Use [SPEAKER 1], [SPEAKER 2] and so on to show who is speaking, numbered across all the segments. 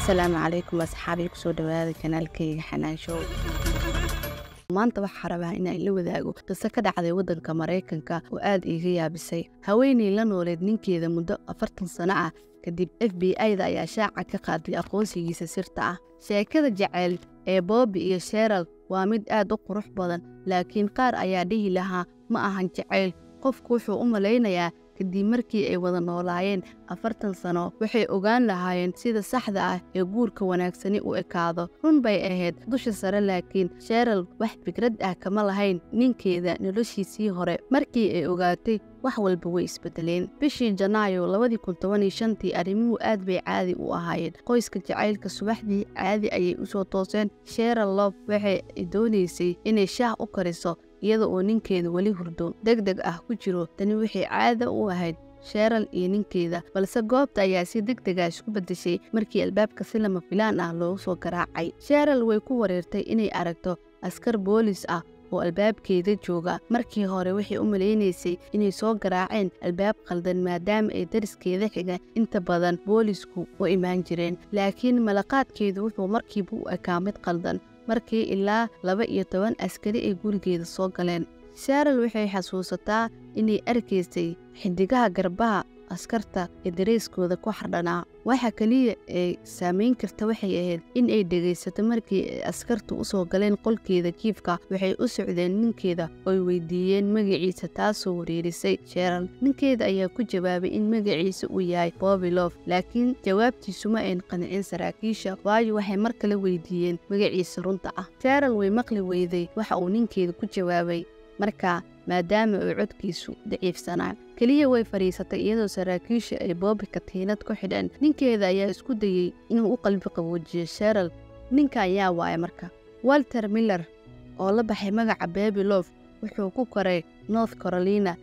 [SPEAKER 1] السلام عليكم أصحابي كسو دواada kanaalkayga Xanaan Show maanta waxaan rabaa in aan la wadaago qiso ka dhacday wadanka Mareykanka oo aad iiga yaabisay haweeney la nooleed ninkeeda muddo 40 sano ah kadib FBI-da ayaa shaaca ka qaaday aqoonsigiisa sirta ah sheekada jacayl ee Bobby iyo Cheryl waa mid aad u qurux badan laakiin qaar ayaa dhihi lahaa ma ahan jacayl qofku wuxuu u maleynayaa kadib markii ay wada noolaayeen 40 sano waxay ogaan lahaayeen sida saxda ah ee guurka wanaagsani u ekaado run bay ahayd dusha sare laakiin Cheryl wax fikrad ah kama lahayn ninkeeda noloshiisii hore markii ay ogaatay wax walba way isbedeleen bishii Janaayo 2015 arrimuhu aad bay caadi u ahaayeen qoyska jacaylka subaxdii caadi ayay u soo tooseen Cheryl Love waxay doonaysay inay shaah u kariso iyada oo ninkeeda wali hurdo degdeg ah ku jiro tani wixii caado u ahayd Cheryl iyo ninkeeda balse goobta ayaa si degdeg ah isku bedeshay markii albaabka si lama filaan ah loo soo garaacay Cheryl way ku wareertay inay aragto askar boolis ah oo albaabkeeda jooga markii hore waxay u maleynaysay inay soo garaaceen albaab qaldan maadaama ay dariskeeda xiga inta badan boolisku u imaan jireen laakiin malaqaadkeedu wuxuu markiiba u ekaa mid qaldan markii ilaa 12 askari ay gurigeeda soo galeen Cheryl waxay xasuusataa inay arkaysay xidigaha garbaha askarta ee dareeskooda ku xardhanaa waxa kaliya ay saameyn karta waxay ahayd in ay dhageysato markii askartu u soo galeen qolkeeda jiifka waxay u socdeen ninkeeda oo weydiiyeen magaciisa taasoo wareerisay Cheryl ninkeeda ayaa ku jawaabay in magaciisa uu yahay Bobby Love laakiin jawaabtiisu ma ayn qancin saraakiisha waayo waxay mar kale weydiiyeen magaciisa runta ah Cheryl way maqli weyday waxa uu ninkeeda ku jawaabay marka maadaama uu codkiisu daciifsanaa kaliya way fariisatay iyadoo saraakiisha ay Bobby katiinad ku xidhan ninkeeda ayaa isku dayay inuu u qalbi qaboojiyo Cheryl ninka ayaa waaya marka Walter Miller oo la baxay magaca Bobby Love wuxuu ku koray North Carolina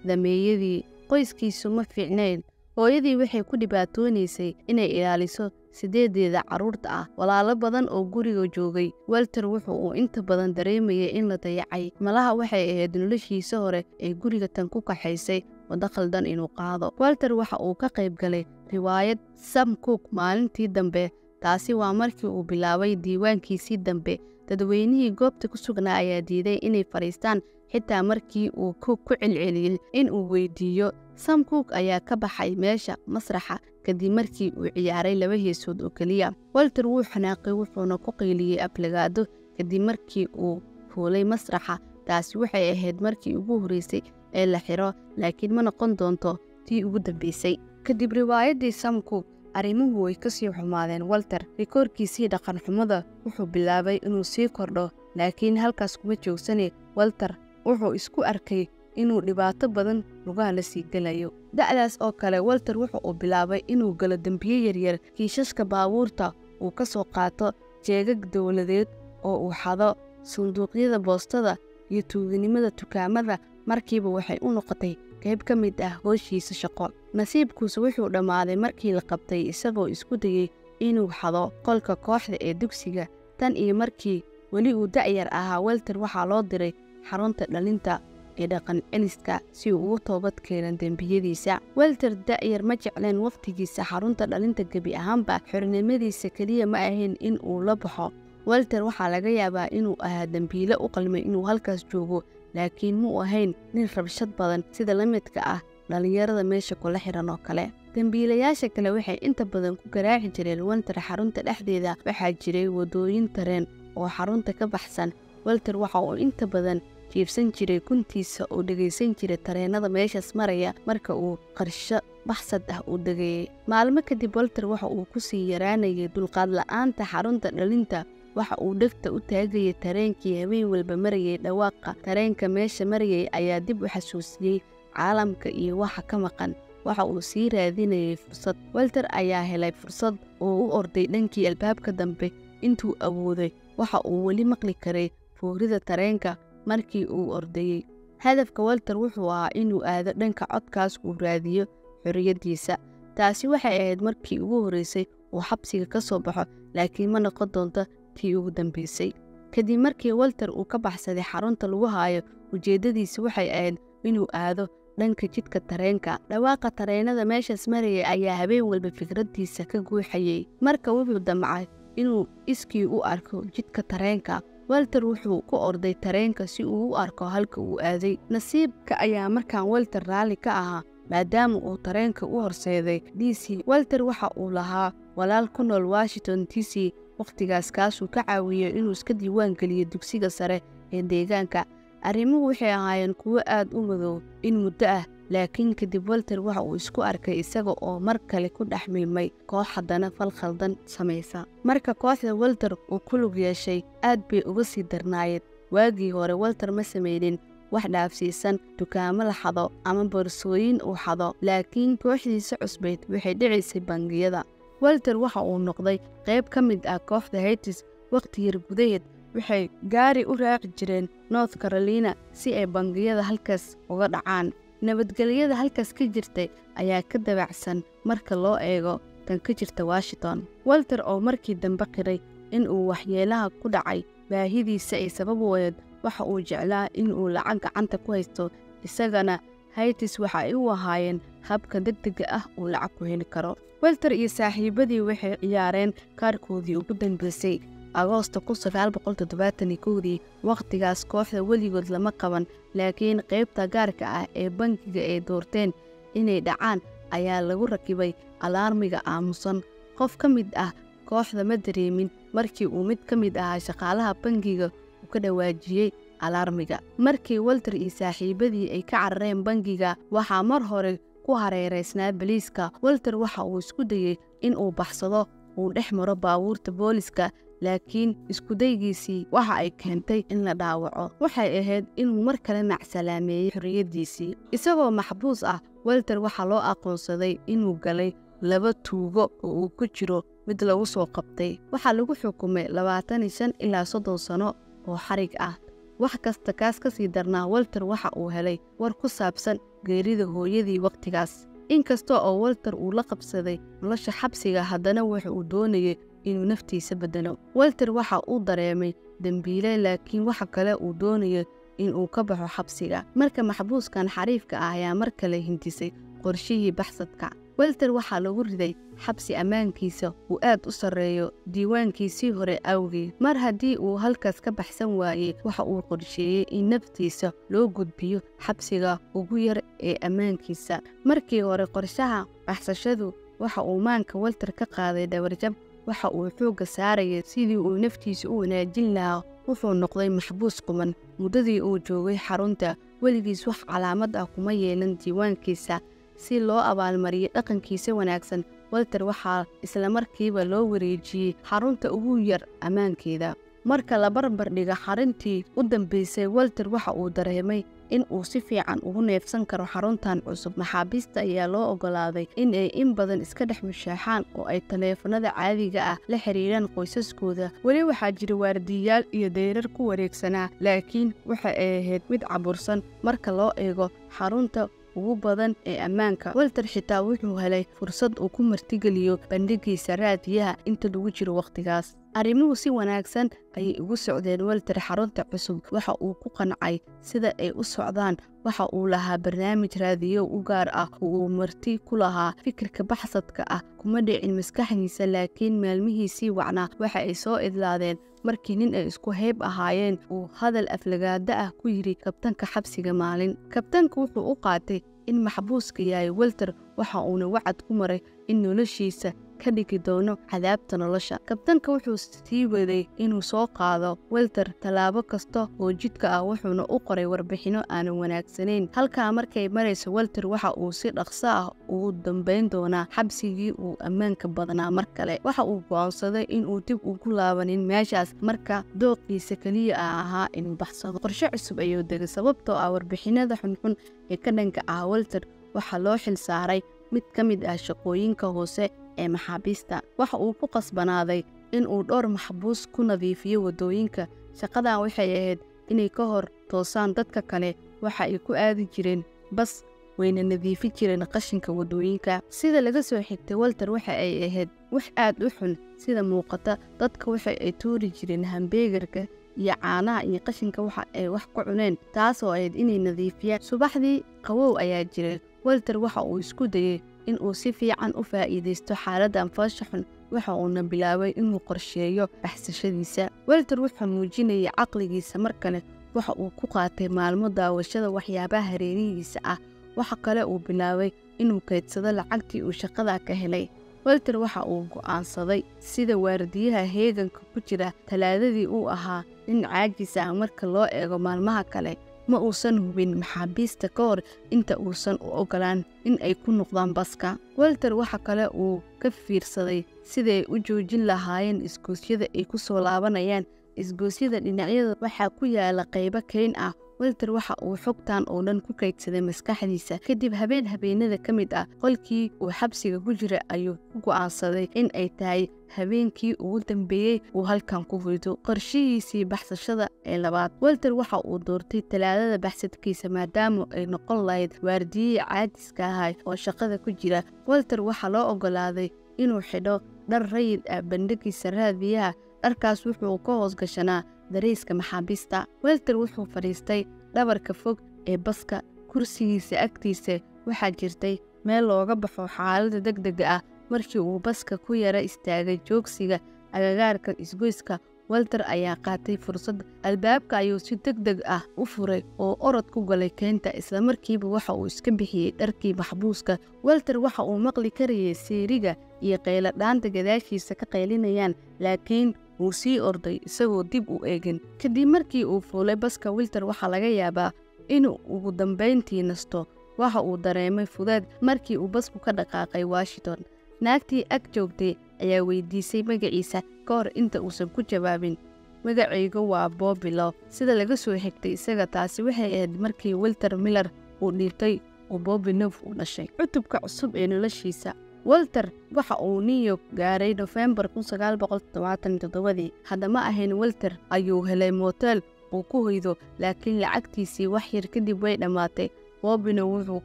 [SPEAKER 1] dameeyadii qoyskiisu ma fiicnayn hooyadii waxay ku dhibaatoonaysay inay ilaaliso sideedeeda caruurta ah walaalo badan oo guriga joogay Walter wuxuu inta badan dareemayay in la dayacay malaha waxay ahayd noloshiisa hore ee guriga tan ku kaxaysay wada qaldan inuu qaado Walter waxa uu ka qayb galay riwaayad Sam Cooke maalintii dambe taasi waa markii uu bilaabay diiwaankiisii dambe dadweynihii goobta ku sugnaa ayaa diiday inay fariistaan xitaa markii uu Cooke ku celceliyay in uu weydiiyo Sam Cooke ayaa ka baxay meesha masraxa kadib markii uu ciyaaray 2 heesood oo kaliya Walter wuu xanaaqay wuxuuna ku qiiliyay aflagaado kadib markii uu fuulay masraxa taasi waxay ahayd markii ugu horeysay ee la xiro laakiin ma noqon doonto tii ugu dambeysay kadib riwaayadii Sam Cooke arrimuhu way ka sii xumaadeen Walter rikoorkiisii dhaqan xumada wuxuu bilaabay inuu sii kordho laakiin halkaas kuma joogsanay Walter wuxuu isku arkay inuu dhibaato badan lugaha la sii galayo da'daas oo kale Walter wuxuu bilaabay inuu galo dambiye yaryar kiisaska baabuurta uu ka soo qaato jeegag dawladeed oo uu xado sanduuqyada boostada iyo tuuganimada dukaamada markiiba waxay u noqotay qayb ka mid ah howshiisa shaqo nasiibkiisu wuxuu dhamaaday markii la qabtay isagoo isku dayay inuu xado qolka kooxda ee dugsiga tan iyo markii wali uu da'yar ahaa Walter waxaa loo diray xarunta dhalinta ee dhaqan celiska si uu ugu toobad keeno dambiyadiisa Walter da'yar ma jecleen waqtigiisa xarunta dhalinta gabi ahaanba xornimadiisa kaliya ma ahayn in uu la baxo Walter waxaa laga yaabaa inuu ahaa dambiile u qalmay inuu halkaas joogo laakiin mu ahayn nin rabshad badan sida la midka ah dhalinyarada meesha kula xiran oo kale dambiilayaasha kale waxay inta badan ku garaaci jireen Walter xarunta dhexdeeda waxaa jiray wadooyin tareen oo xarunta ka baxsan Walter waxa uu inta badan jiifsan jiray kuntiisa oo dhageysan jiray tareenada meeshaas maraya marka uu qarsho baxsad ah u dagayay maalmo kadib Walter waxa uu ku sii yaraanayay dulqaad la'aanta xarunta dhalinta waxa uu dhagta u taagay tareenkii habeen walba marayay dhawaaqa tareenka meesha marayay ayaa dib u xasuusiyay caalamka iyo waxa ka maqan waxa uu sii raadinayay fursad Walter ayaa helay fursad oo u orday dhankii albaabka dambe intuu awooday waxa uu wali maqli karay foorida tareenka markii uu ordayay hadafka Walter wuxuu ahaa inuu aado dhanka codkaas uu raadiyo xorriyadiisa taasi waxay ahayd markii ugu horeysay uu xabsiga ka soo baxo laakiin ma noqon doonto tii ugu dambeysay kadib markii Walter uu ka baxsaday xarunta lagu haayo ujeedadiisa waxay ahayd inuu aado dhanka jidka tareenka. Dhawaaqa tareenada meeshaas marayay ayaa habeen walba fikradiisa ka guuxayay. Marka wuxuu damcay inuu iskii u arko jidka tareenka. Walter wuxuu ku orday tareenka si uu u arko halka uu aaday. Nasiibka ayaa markaan Walter raali ka ahaa maadaama uu tareenka u horseeday DC. Walter waxa uu lahaa walaal ku nool Washington DC waqtigaas kaasuu ka caawiyay inuu iska diiwaan geliyo dugsiga sare ee deegaanka. Arrimuhu waxay ahaayeen kuwo aad u madow in muddo ah, laakiin kadib Walter waxa uu isku arkay isaga oo mar kale ku dhex milmay koox haddana fal khaldan samaysa. Marka kooxda Walter uu ku lug yeeshay aad bay uga sii darnaayeen. Waagii hore Walter ma samaynin wax dhaafsiisan dukaamo la xado ama boorsooyin uu xado, laakiin kooxdiisa cusbeed waxay dhicisay bangiyada. Walter waxa uu noqday qayb ka mid ah kooxda Heights. Waqti yar gudaheed waxay gaari u raaci jireen North Carolina si ay bangiyada halkaas uga dhacaan. Nabadgelyada halkaas ka jirtay ayaa ka dabacsan marka loo eego tan ka jirta Washington. Walter oo markii dambe qiray in uu waxyeelaha ku dhacay baahidiisa ay sabab u ahayd waxa uu jeclaa in uu lacag gacanta ku haysto, isagana Heights waxa ay u ahaayeen habka degdega ah uu lacag ku heli karo. Walter iyo saaxiibadii waxay ciyaareen kaarkoodii ugu dambeysay Agoosto 1971. Waqtigaas kooxda weligood lama qaban, laakiin qaybta gaarka ah ee bangiga ay doorteen inay dhacaan ayaa lagu rakibay alaarmiga aamusan. Qof ka mid ah kooxda ma dareemin markii uu mid ka mid ah shaqaalaha bangiga uu ka dhawaajiyay alaarmiga. Markii Walter iyo saaxiibadii ay ka carareen bangiga, waxaa mar hore ku hareereysnaa boliiska. Walter waxa uu isku dayay in uu baxsado uu dhex maro baabuurta booliska, laakiin isku daygiisii waxa ay keentay in la dhaawaco. Waxay ahayd inuu mar kale macsalaameeyay xorriyadiisii. Isagoo maxbuus ah, Walter waxa loo aqoonsaday inuu galay 2 tuugo oo uu ku jiro mid lagu soo qabtay. Waxaa lagu xukumay 25 ilaa 30 sano oo xarig ah. wax kasta kaas ka sii darnaa Walter waxa uu helay war ku saabsan geerida hooyadii waqtigaas. inkastoo oo Walter uu la qabsaday nolosha xabsiga, haddana waxa uu doonayay inuu naftiisa bedelo. Walter waxa uu dareemay dambiile, laakiin waxa kale uu doonayay inuu ka baxo xabsiga. Marka maxbuuskan xariifka ah ayaa mar kale hintisay qorshihii baxsadka. Walter waxa lagu riday xabsi ammaankiisa uu aad u sareeyo diiwaankiisii hore awgeed. Mar haddii uu halkaas ka baxsan waayay, waxa uu qorsheeyay in naftiisa loo gudbiyo xabsiga ugu yar ee ammaankiisa. Markii hore qorshaha baxsashadu waxa uu maanka Walter ka qaaday dhawarjab. waxa uu xooga saarayay sidii uu naftiisa u wanaajin lahaa. wuxuu noqday maxbuus quman. muddadii uu joogay xarunta, weligiis wax calaamad ah kuma yeelan diiwaankiisa. si loo abaalmariyo dhaqankiisa wanaagsan, Walter waxaa isla markiiba loo wareejiyay xarunta ugu yar ammaankeeda. marka la barbar dhiga xaruntii u dambeysay, Walter waxa uu dareemay in uu si fiican ugu neefsan karo xaruntan cusub. maxaabiista ayaa loo ogolaaday in ay in badan iska dhex mushaaxaan oo ay taleefanada caadiga ah la xiriiraan qoysaskooda. weli waxaa jira waardiyaal iyo dayrar ku wareegsanaa, laakiin waxa ay ahayd mid cabursan marka loo eego xarunta ugu badan ee ammaanka. Walter xitaa wuxuu helay fursad uu ku martigeliyo bandhigiisa raadiyaha inta lagu jiro waqtigaas. arrimuhu si wanaagsan ayay ugu socdeen Walter xarunta cusub. waxa uu ku qancay sida ay u socdaan. waxa uu lahaa barnaamij raadiyo u gaar ah oo uu marti ku lahaa. fikirka baxsadka ah kuma dhicin maskaxdiisa, laakiin maalmihiisii wacnaa waxa ay soo idlaadeen markii nin ay isku hayb ahaayeen uu hadal aflagaada ah ku yiri kabtanka xabsiga maalin. kabtanka wuxuu u qaatay in maxbuuska yahay Walter, waxa uuna wacad ku maray in noloshiisa ka dhigi doono cadaabta nolosha. kabtanka wuxuu sii waday inuu soo qaado Walter talaabo kasta oo jidka ah, wuxuuna u qoray warbixino aan wanaagsanayn. halkaa markay marayso, Walter waxa uu si dhaqso ah ugu dambeyn doonaa xabsigii uu ammaanka badnaa mar kale. waxa uu go'aansaday inuu dib ugu laabanin meeshaas marka dooqiisa kaliya ahaa inuu baxsado. qorshe cusub ayuu degay sababtoo ah warbixinada xunxun ee ka dhanka ah Walter. waxaa loo xil saaray mid ka mid ah shaqooyinka hoose ee maxaabiista. waxa uu ku qasbanaaday in uu dhowr maxbuus ku nadiifiyo wadooyinka. shaqadan waxay ahayd inay ka hor toosaan dadka kale. waxa ay ku aadi jireen bas, wayna nadiifi jireen qashinka wadooyinka. sida laga soo xigtay Walter, waxa ay ahayd wax aad u xun. sida muuqata, dadka waxa ay tuuri jireen hambeegarka iyo caanaha iyo qashinka waxa ay wax ku cuneen, taasoo ahayd inay nadiifiyaan. Subaxdii qabow ayaa jiray. Walter waxa uu isku dayay in uu si fiican u faa'iidaysto xaaladdan foosha xun, waxa uuna bilaabay inuu qorsheeyo baxsashadiisa. Walter wuxuu muujinayay caqligiisa markale waxa uu ku qaatay maalmo daawashada waxyaabaha hareerihiisa ah. Waxa kale uu bilaabay inuu kaydsado lacagtii uu shaqada ka helay. Walter waxa uu go'aansaday sida waardiyaha heeganka ku jira Talaadadii uu ahaa nin caajis ah marka loo eego maalmaha kale. Ma uusan hubin maxaabiista ka hor inta uusan u ogolaan in ay ku noqdaan baska. Walter waxa kale uu ka fiirsaday siday u joojin lahaayeen isgoosyada ay ku soo laabanayaan. Isgoosyada dhinacyada waxaa ku yaala qaybo kayn ah. Walter waxa uu xogtan oo dhan ku kaydsaday maskaxdiisa. Kadib habeenada ka mid ah qolkii uu xabsiga ku jira ayuu ku go'aansaday in ay tahay habeenkii ugu dambeeyay uu halkan ku hoydo qorshihiisii baxsashada ee labaad. Walter waxa uu doortay Talaadada baxsadkiisa maadaama ay noqon lahayd waardiyihii caajiska ahaa oo shaqada ku jira. Walter waxa loo ogolaaday inuu xidho dhar rayid ah bandhigiisa raadiyaha. Dharkaas wuxuu ka hoos gashanaa dareyska maxaabiista. Walter wuxuu fadhiistay dhabarka fog ee baska. Kursigiisa agtiisa waxaa jirtay meel looga baxo xaaladda degdega ah. Markii uu baska ku yara istaagay joogsiga agagaarka isgoyska, Walter ayaa qaatay fursad. Albaabka ayuu si degdeg ah u furay oo orod ku galay keynta. Isla markiiba waxa uu iska bixiyay dharkii maxbuuska. Walter waxa uu maqli karayay seeriga iyo qaylo dhaanta gadaashiisa ka qaylinayaan, laakiin wuu sii orday isagoo dib u eegin. Kadib markii uu fuulay baska, Walter waxa laga yaabaa inuu ugu dambeyntii nasto. Waxa uu dareemay fudayd markii uu basku ka dhaqaaqay Washington. Naagtii ag joogtay ayaa weydiisay magaciisa ka hor inta uusan ku jawaabin. Magacaygu waa Bobby Love. Sida laga soo xigtay isaga, taasi waxay ahayd markii Walter Miller uu dhintay oo Bobby Love u dhashay. Cutubka cusub ee noloshiisa. Walter waxa uu New York gaaray November 1977. Hadda ma ahayn Walter ayuu helay motel uu ku hoydo, laakiin lacagtiisii wax yar kadib way dhammaatay. Bobbyna wuxuu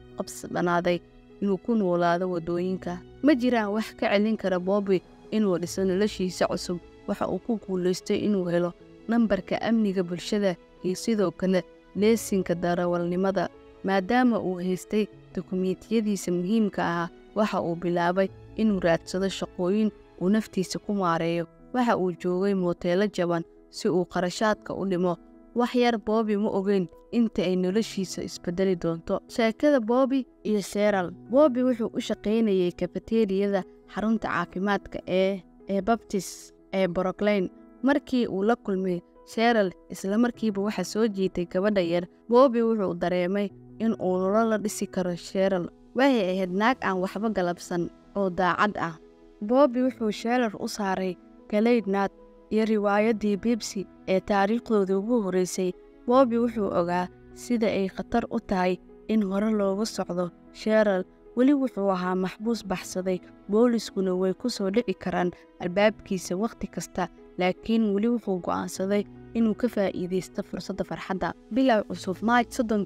[SPEAKER 1] qabsanaaday inuu ku noolaado wadooyinka. Ma jiraan wax ka celin kara Bobby inuu dhiso noloshiisa cusub. Waxa uu ku guulaystay inuu helo nambarka amniga bulshada iyo sidoo kale leesinka darawalnimada. Maadaama uu haystay dukumiintiyadiisa muhiimka ah, waxa uu bilaabay inuu raadsado shaqooyin uu naftiisa ku maareeyo. Waxa uu joogay moteelo jaban si uu qarashaadka u dhimo. wax yar Bobby ma ogeyn inta ay noloshiisa isbedeli doonto. Sheekada Bobby iyo Cheryl. Bobby wuxuu u shaqaynayay cafeteria-da xarunta caafimaadka ee Baptist ee Brooklyn. Markii uu la kulmay Cheryl, isla markiiba waxa soo jiitay gabadha yar. Bobby wuxuu dareemay in uu nolol la dhisi karo Cheryl. Waxay ahayd naag aan waxba galabsan oo daacad ah. Bobby wuxuu Cheryl u saaray galeydnaad iyo riwaayadii Pepsi ee taariikhdooda ugu horeysay. Bobby wuxuu ogaa sida ay khatar u tahay in hore looga socdo. Cheryl weli wuxuu ahaa maxbuus baxsaday. Booliskuna way ku soo dhici karaan albaabkiisa waqti kasta, laakiin weli wuxuu go'aansaday inuu ka faa'iideysto fursadda farxadda. Bilow cusub March 3,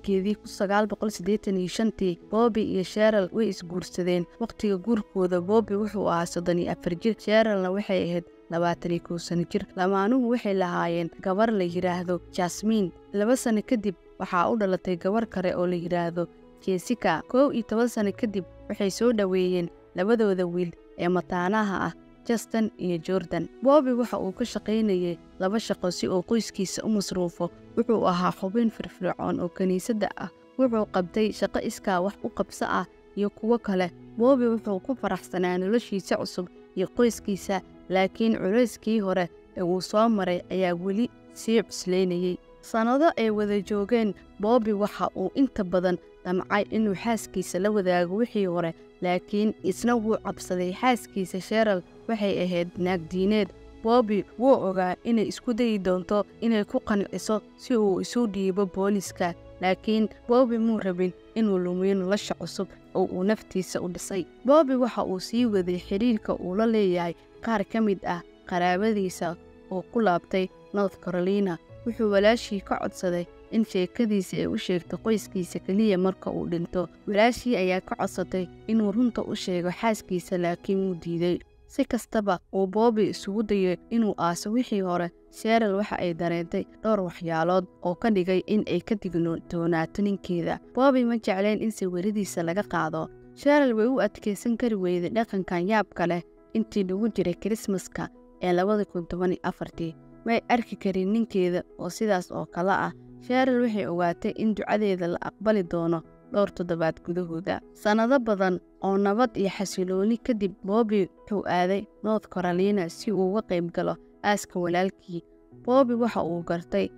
[SPEAKER 1] 1985, Bobby iyo Cheryl way isguursadeen. Waqtiga guurkooda Bobby wuxuu ahaa 34 jir, Cherylna waxay ahayd 21 sano jir. Lamaanuhu waxay lahaayeen gabar la yiraahdo Jasmine. 2 sano kadib waxaa u dhalatay gabar kale oo la yiraahdo Jessica. 11 sano kadib waxay soo dhaweeyeen labadooda wiil ee mataanaha ah, Justin iyo Jordan. Bobby waxa uu ka shaqaynayay 2 shaqo si uu qoyskiisa u masruufo. Wuxuu ahaa xubin firfircoon oo kaniisadda ah. Wuxuu qabtay shaqo iskaa wax u qabso ah iyo kuwo kale. Bobby wuxuu ku faraxsanaa noloshiisa cusub iyo qoyskiisa, laakiin culayskii hore ee uu soo maray ayaa weli sii cuslaynayay. Sanado ay wada joogeen, Bobby waxa uu inta badan damcay inuu xaaskiisa la wadaago wixii hore, laakiin isna wuu cabsaday. Xaaskiisa Cheryl waxay ahayd naag diineed. Bobby wuu ogaa inay isku dayi doonto inay ku qanciso si uu isu dhiibo booliska, laakiin Bobby muu rabin inuu lumiyo nolosha cusub oo uu naftiisa u dhisay. Bobby waxa uu sii waday xiriirka uu la leeyahay qaar ka mid ah qaraabadiisa oo ku laabtay North Carolina. Wuxuu walaashii ka codsaday in sheekadiisa ay u sheegto qoyskiisa kaliya marka uu dhinto. Walaashii ayaa ka codsatay inuu runta u sheego xaaskiisa, laakiin wuu diiday si kastaba uu Bobby isugu dayay inuu aaso wixii hore, Cheryl waxa ay dareentay dhowr waxyaalood oo ka dhigay in ay ka digtoonaato ninkeeda. Bobby ma jeclayn in sawiradiisa laga qaado. Cheryl way u adkeysan kari weyday dhaqankan yaabka leh intii lagu jiray Christmaska ee 2014. May arki karin ninkeeda oo sidaas oo kale ah. Cheryl waxay ogaatay in ducadeeda la aqbali doono dhowr toddobaad gudahooda. Sanado badan oo nabad iyo xasilooni kadib, Bobby wuxuu aaday North Carolina si uu uga qayb galo aaska walaalkii. Bobby waxa uu gartay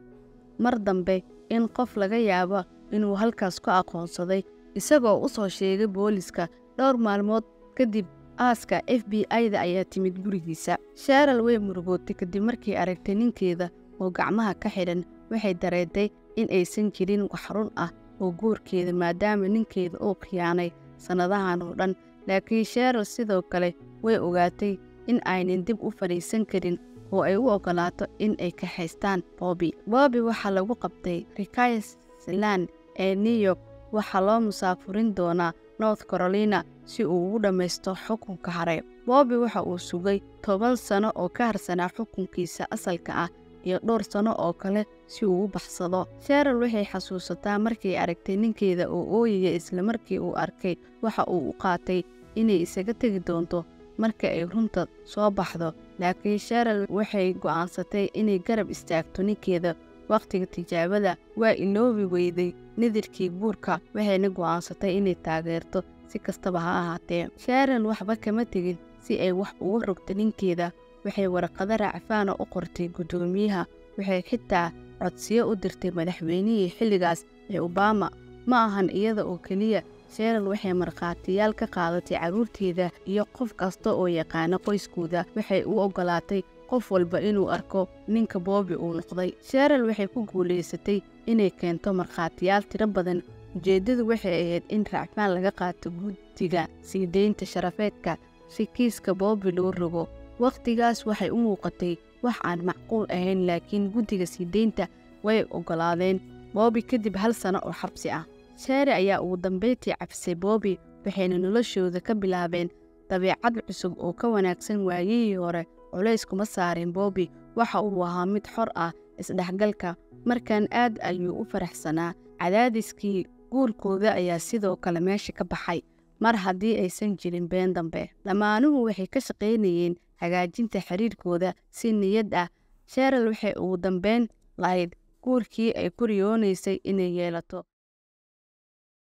[SPEAKER 1] mar dambe in qof laga yaabo inuu halkaas ku aqoonsaday, isagoo u soo sheegay booliska. Dhowr maalmood kadib aaska, FBI-da ayaa timid gurigiisa. Cheryl way murugootay kadib markii aragtay ninkeeda oo gacmaha ka xidhan. Waxay dareentay in aysan jirin wax run ah oo guurkeeda, maadaama ninkeeda uu khiyaanay sanadahan oo dhan. Laakiin Cheryl sidoo kale way ogaatay in aynan dib u fadhiisan karin oo ay u ogolaato in ay ka haystaan Bobby. Bobby waxaa lagu qabtay Rikers Island ee New York. Waxaa loo musaafurin doonaa North Carolina si uu ugu dhammaysto xukunka hare. Bobby waxa uu sugay 10 sano oo ka harsanaa xukunkiisa asalka ah iyo dhowr sano oo kale si uu u baxsado. Cheryl waxay xasuusataa markii aragtay ninkeeda oo ooyaya, isla markii uu arkay waxa uu u qaatay inay isaga tegi doonto marka ay runta soo baxdo. Laakiin Cheryl waxay go'aansatay inay garab istaagto ninkeeda. Waqtiga tijaabada waa iloobi weyday nidirkii guurka, waxayna go'aansatay inay taageerto si kastaba ha ahaatee. Cheryl waxba kama tegin si ay wax uga rogto ninkeeda. Waxay warqado racfaan u qortay gudoomiyaha. Waxay xitaa codsiyo u dirtay madaxweynihii xilligaas ee Obama. Ma ahan iyada oo keliya, Cheryl waxay markhaatiyaal ka qaadatay carruurteeda iyo qof kasta oo yaqaana qoyskooda. Waxay u ogolaatay qof walba inuu arko ninka Bobby uu noqday. Cheryl waxay ku guuleysatay inay keento markhaatiyaal tiro badan. Ujeedadu waxay ahayd in racfaan laga qaato guddiga sii deynta sharafeedka si kiiska Bobby loo rogo. Waqtigaas waxay u muuqatay wax aan macquul ahayn, laakiin guddiga sii deynta way ogolaadeen Bobby kadib 1 sano oo xabsi ah. Cheryl ayaa ugu dambeyntii cafisay Bobby, waxayna noloshooda ka bilaabeen dabeecad cusub oo ka wanaagsan waayihii hore. Culays kuma saareen Bobby, waxa uu ahaa mid xor ah isdhexgalka. Markaan aad ayuu u faraxsanaa. Cadaadiskii guurkooda ayaa sidoo kale meesha ka baxay, mar haddii aysan jirin been dambe. Dhamaanuhu waxay ka shaqaynayeen hagaajinta xiriirkooda si niyad ah. Cheryl waxay ugu dambeyn lahayd guurkii ay ku riyoonaysay inay yeelato.